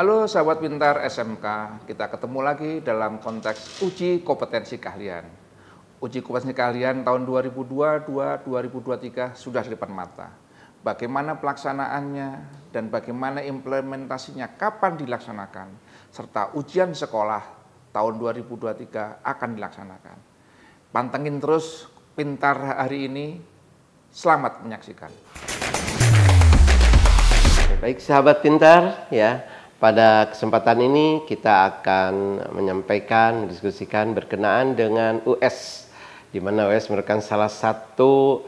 Halo sahabat pintar SMK, kita ketemu lagi dalam konteks uji kompetensi keahlian. Uji kompetensi keahlian tahun 2022-2023 sudah di depan mata. Bagaimana pelaksanaannya dan bagaimana implementasinya, kapan dilaksanakan, serta ujian sekolah tahun 2023 akan dilaksanakan. Pantengin terus pintar hari ini, selamat menyaksikan. Baik sahabat pintar, ya. Pada kesempatan ini kita akan menyampaikan, mendiskusikan berkenaan dengan US, di mana US merupakan salah satu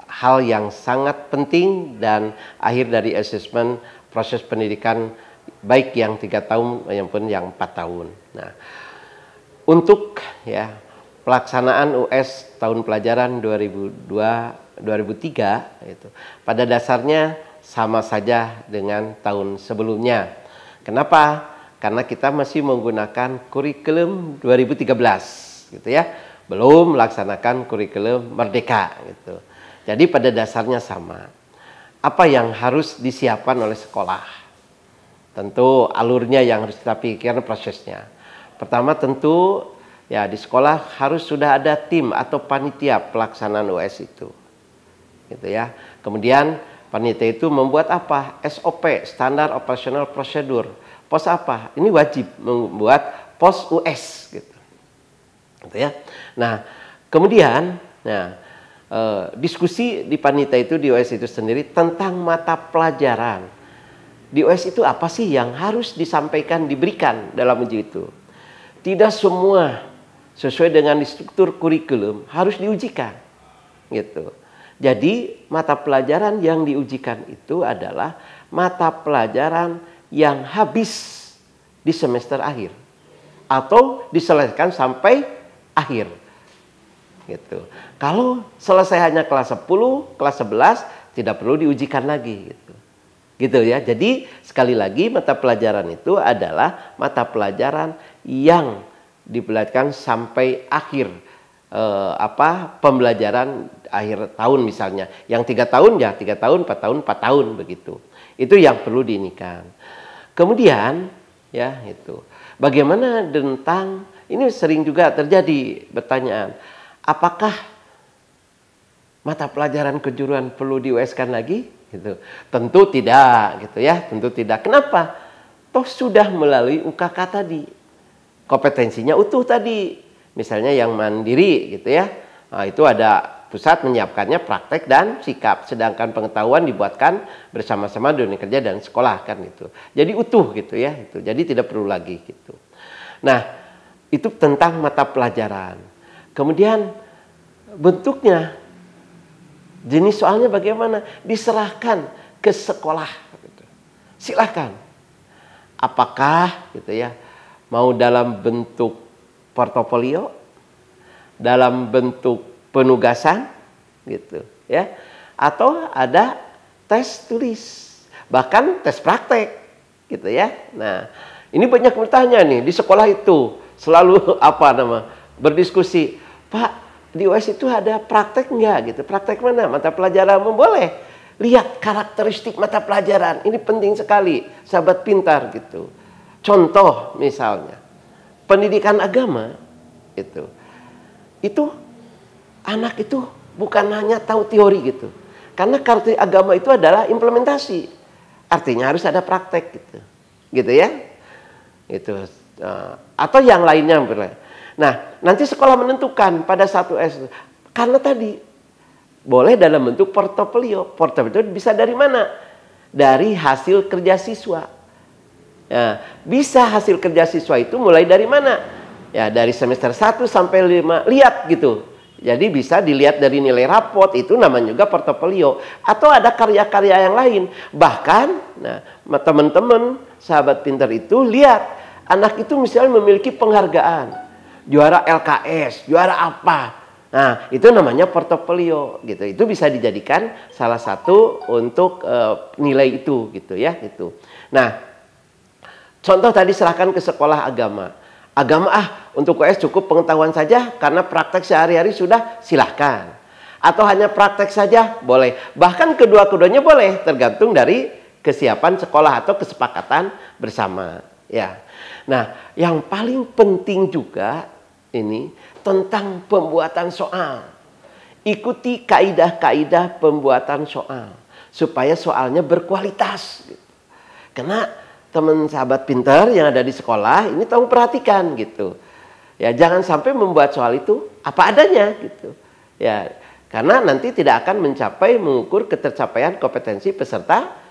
hal yang sangat penting dan akhir dari asesmen proses pendidikan baik yang 3 tahun maupun yang 4 tahun. Nah, untuk ya pelaksanaan US tahun pelajaran 2002-2003 itu pada dasarnya sama saja dengan tahun sebelumnya. Kenapa? Karena kita masih menggunakan kurikulum 2013 gitu ya. Belum melaksanakan kurikulum Merdeka gitu. Jadi pada dasarnya sama. Apa yang harus disiapkan oleh sekolah? Tentu alurnya yang harus kita pikirkan, prosesnya. Pertama tentu ya di sekolah harus sudah ada tim atau panitia pelaksanaan US itu. Gitu ya. Kemudian panitia itu membuat apa? SOP, standar operasional prosedur. Pos apa? Ini wajib membuat pos US gitu. Gitu ya. Nah, kemudian diskusi di panitia itu di US itu sendiri tentang mata pelajaran. Di US itu apa sih yang harus disampaikan, diberikan dalam uji itu? Tidak semua sesuai dengan struktur kurikulum harus diujikan. Gitu. Jadi mata pelajaran yang diujikan itu adalah mata pelajaran yang habis di semester akhir atau diselesaikan sampai akhir. Gitu. Kalau selesai hanya kelas 10, kelas 11 tidak perlu diujikan lagi gitu. Gitu ya. Jadi sekali lagi mata pelajaran itu adalah mata pelajaran yang dipelajari sampai akhir pembelajaran akhir tahun misalnya. Yang 3 tahun ya 3 tahun, 4 tahun, 4 tahun begitu. Itu yang perlu diinikan. Kemudian ya itu. Bagaimana tentang ini sering juga terjadi pertanyaan, apakah mata pelajaran kejuruan perlu di-US-kan lagi? Gitu. Tentu tidak gitu ya, tentu tidak. Kenapa? Toh sudah melalui UKK tadi. Kompetensinya utuh tadi. Misalnya yang mandiri gitu ya, nah, itu ada pusat menyiapkannya praktek dan sikap, sedangkan pengetahuan dibuatkan bersama-sama dunia kerja dan sekolah kan itu. Jadi utuh gitu ya, itu. Jadi tidak perlu lagi gitu. Nah, itu tentang mata pelajaran. Kemudian bentuknya, jenis soalnya bagaimana? Diserahkan ke sekolah. Gitu. Silakan. Apakah gitu ya, mau dalam bentuk portofolio, dalam bentuk penugasan gitu ya, atau ada tes tulis, bahkan tes praktek gitu ya. Nah, ini banyak bertanya nih di sekolah itu selalu berdiskusi, Pak, di US itu ada praktek enggak gitu? Praktek mana? Mata pelajaran boleh. Lihat karakteristik mata pelajaran, ini penting sekali, sahabat pintar gitu. Contoh misalnya pendidikan agama itu anak itu bukan hanya tahu teori gitu. Karena karakteristik agama itu adalah implementasi. Artinya harus ada praktek gitu. Gitu ya. Itu atau yang lainnya. Nah, nanti sekolah menentukan pada satu S. Karena tadi boleh dalam bentuk portofolio. Portofolio bisa dari mana? Dari hasil kerja siswa. Ya, bisa hasil kerja siswa itu mulai dari mana? Ya, dari semester 1 sampai 5. Lihat gitu. Jadi bisa dilihat dari nilai rapot, itu namanya juga portofolio. Atau ada karya-karya yang lain. Bahkan, nah, teman-teman sahabat pintar itu lihat anak itu misalnya memiliki penghargaan, juara LKS, juara apa. Nah, itu namanya portofolio gitu. Itu bisa dijadikan salah satu untuk nilai itu gitu ya, itu. Nah, contoh tadi serahkan ke sekolah agama. Agama untuk US cukup pengetahuan saja karena praktek sehari-hari sudah, silahkan. Atau hanya praktek saja boleh. Bahkan kedua-keduanya boleh, tergantung dari kesiapan sekolah atau kesepakatan bersama, ya. Nah, yang paling penting juga ini tentang pembuatan soal. Ikuti kaidah-kaidah pembuatan soal supaya soalnya berkualitas. Karena teman sahabat pintar yang ada di sekolah ini tolong perhatikan gitu. Ya, jangan sampai membuat soal itu apa adanya gitu. Ya, karena nanti tidak akan mengukur ketercapaian kompetensi peserta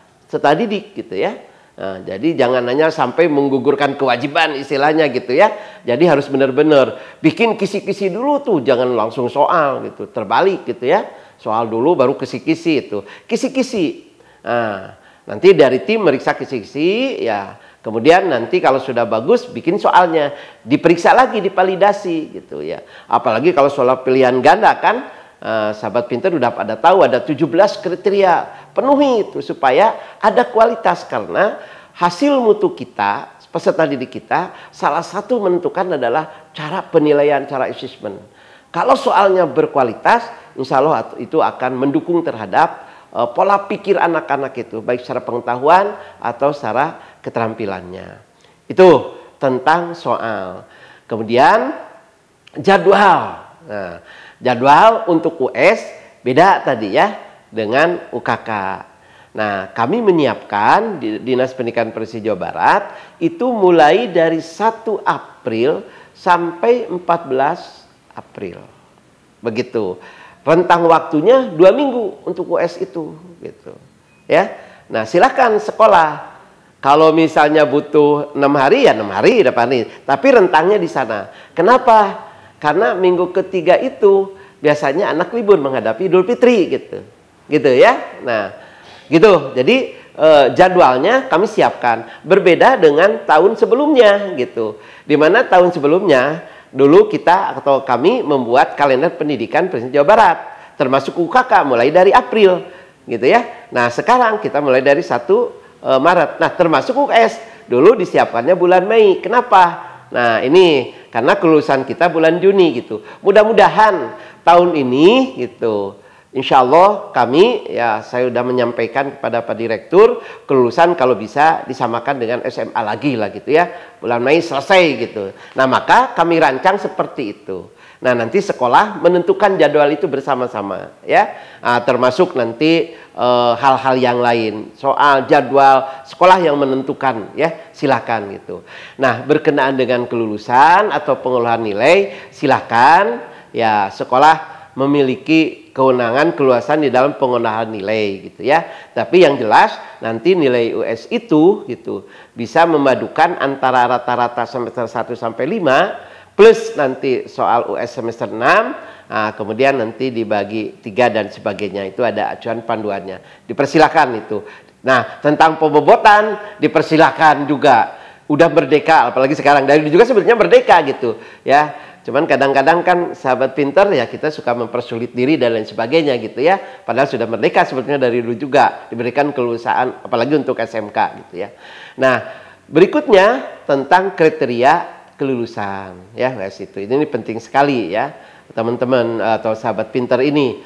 didik gitu ya. Nah, jadi jangan hanya sampai menggugurkan kewajiban istilahnya gitu ya. Jadi harus benar-benar bikin kisi-kisi dulu tuh, jangan langsung soal gitu. Terbalik gitu ya. Soal dulu baru kisi-kisi itu. Kisi-kisi. Nah, nanti dari tim meriksa kisi-kisi ya. Kemudian nanti kalau sudah bagus bikin soalnya, diperiksa lagi, divalidasi gitu ya. Apalagi kalau soal pilihan ganda kan, sahabat pintar udah pada tahu ada 17 kriteria, penuhi itu supaya ada kualitas. Karena hasil mutu kita, peserta didik kita, salah satu menentukan adalah cara penilaian, cara assessment. Kalau soalnya berkualitas, insya Allah itu akan mendukung terhadap pola pikir anak-anak itu, baik secara pengetahuan atau secara keterampilannya. Itu tentang soal. Kemudian jadwal. Nah, jadwal untuk US beda tadi ya dengan UKK. Nah, kami menyiapkan di Dinas Pendidikan Provinsi Jawa Barat itu mulai dari 1 April sampai 14 April. Begitu. Rentang waktunya 2 minggu untuk US itu gitu. Ya. Nah, silakan sekolah. Kalau misalnya butuh 6 hari ya 6 hari dapat nih. Tapi rentangnya di sana. Kenapa? Karena minggu ketiga itu biasanya anak libur menghadapi Idul Fitri gitu. Gitu ya. Nah, gitu. Jadi jadwalnya kami siapkan berbeda dengan tahun sebelumnya gitu. Di mana tahun sebelumnya dulu kita atau kami membuat kalender pendidikan Provinsi Jawa Barat termasuk UKK mulai dari April gitu ya. Nah, sekarang kita mulai dari 1 Maret. Nah, termasuk UKS dulu disiapkannya bulan Mei. Kenapa? Nah, ini karena kelulusan kita bulan Juni gitu. Mudah-mudahan tahun ini gitu, insya Allah kami ya saya sudah menyampaikan kepada Pak Direktur kelulusan kalau bisa disamakan dengan SMA lagi lah gitu ya. Bulan Mei selesai gitu. Nah, maka kami rancang seperti itu. Nah, nanti sekolah menentukan jadwal itu bersama-sama ya. Nah, termasuk nanti hal-hal yang lain, soal jadwal sekolah yang menentukan ya, silakan gitu. Nah, berkenaan dengan kelulusan atau pengolahan nilai, silakan ya sekolah memiliki kewenangan keluasan di dalam pengolahan nilai gitu ya. Tapi yang jelas nanti nilai US itu gitu bisa memadukan antara rata-rata semester 1 sampai 5 plus nanti soal US semester 6, nah, kemudian nanti dibagi 3 dan sebagainya. Itu ada acuan panduannya. Dipersilakan itu. Nah, tentang pembobotan dipersilakan juga. Udah merdeka, apalagi sekarang. Dari juga sebenarnya merdeka gitu ya. Cuman kadang-kadang kan sahabat pintar ya kita suka mempersulit diri dan lain sebagainya gitu ya. Padahal sudah merdeka sebetulnya dari dulu juga. Diberikan kelulusan apalagi untuk SMK gitu ya. Nah, berikutnya tentang kriteria kelulusan ya guys, itu ini penting sekali ya teman-teman atau sahabat pintar ini.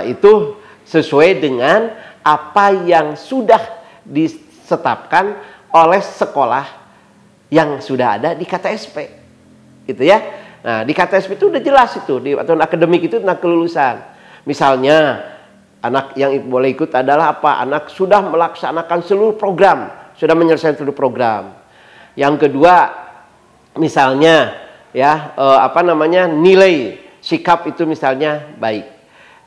Itu sesuai dengan apa yang sudah ditetapkan oleh sekolah yang sudah ada di KTSP gitu ya. Nah, di KTSP itu udah jelas itu di aturan akademik itu tentang kelulusan. Misalnya anak yang boleh ikut adalah apa? Anak sudah melaksanakan seluruh program, sudah menyelesaikan seluruh program. Yang kedua, misalnya ya nilai sikap itu misalnya baik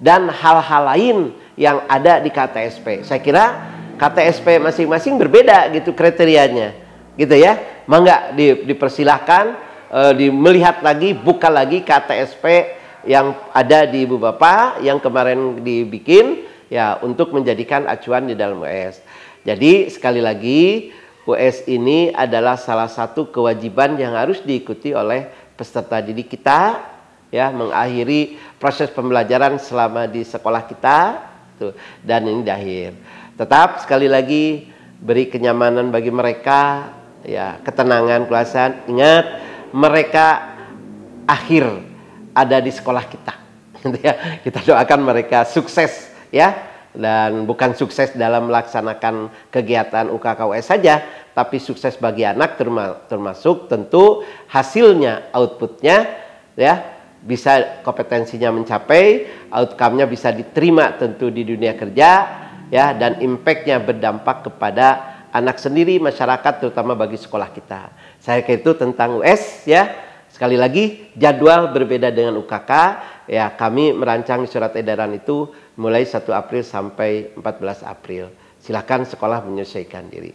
dan hal-hal lain yang ada di KTSP. Saya kira KTSP masing-masing berbeda gitu kriterianya gitu ya. Mangga dipersilahkan melihat lagi, buka lagi KTSP yang ada di Ibu Bapak yang kemarin dibikin ya untuk menjadikan acuan di dalam US. Jadi sekali lagi US ini adalah salah satu kewajiban yang harus diikuti oleh peserta didik kita ya, mengakhiri proses pembelajaran selama di sekolah kita tuh, dan ini di akhir. Tetap sekali lagi beri kenyamanan bagi mereka ya, ketenangan, keleluasan. Ingat mereka akhir ada di sekolah kita. Kita doakan mereka sukses ya. dan bukan sukses dalam melaksanakan kegiatan UKKUS saja, tapi sukses bagi anak termasuk tentu hasilnya, outputnya ya bisa kompetensinya mencapai, outcome-nya bisa diterima tentu di dunia kerja ya, dan impact-nya berdampak kepada anak sendiri, masyarakat, terutama bagi sekolah kita. Saya kira itu tentang US ya. Sekali lagi jadwal berbeda dengan UKK ya, kami merancang surat edaran itu mulai 1 April sampai 14 April. Silakan sekolah menyesuaikan diri.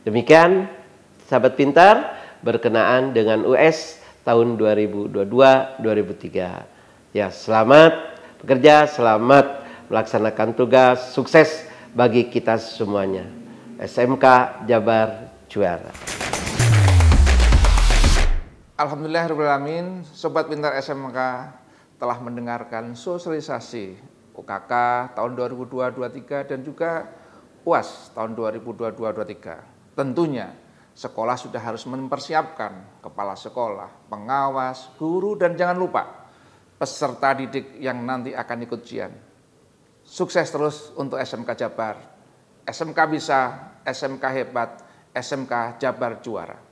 Demikian sahabat pintar berkenaan dengan US tahun 2022-2003. Ya, selamat bekerja, selamat melaksanakan tugas, sukses bagi kita semuanya. SMK Jabar juara. Alhamdulillahirrahmanirrahim, Sobat Pintar SMK telah mendengarkan sosialisasi UKK tahun 2022-2023 dan juga UAS tahun 2022-2023. Tentunya sekolah sudah harus mempersiapkan kepala sekolah, pengawas, guru, dan jangan lupa peserta didik yang nanti akan ikut ujian. Sukses terus untuk SMK Jabar. SMK bisa, SMK hebat, SMK Jabar juara.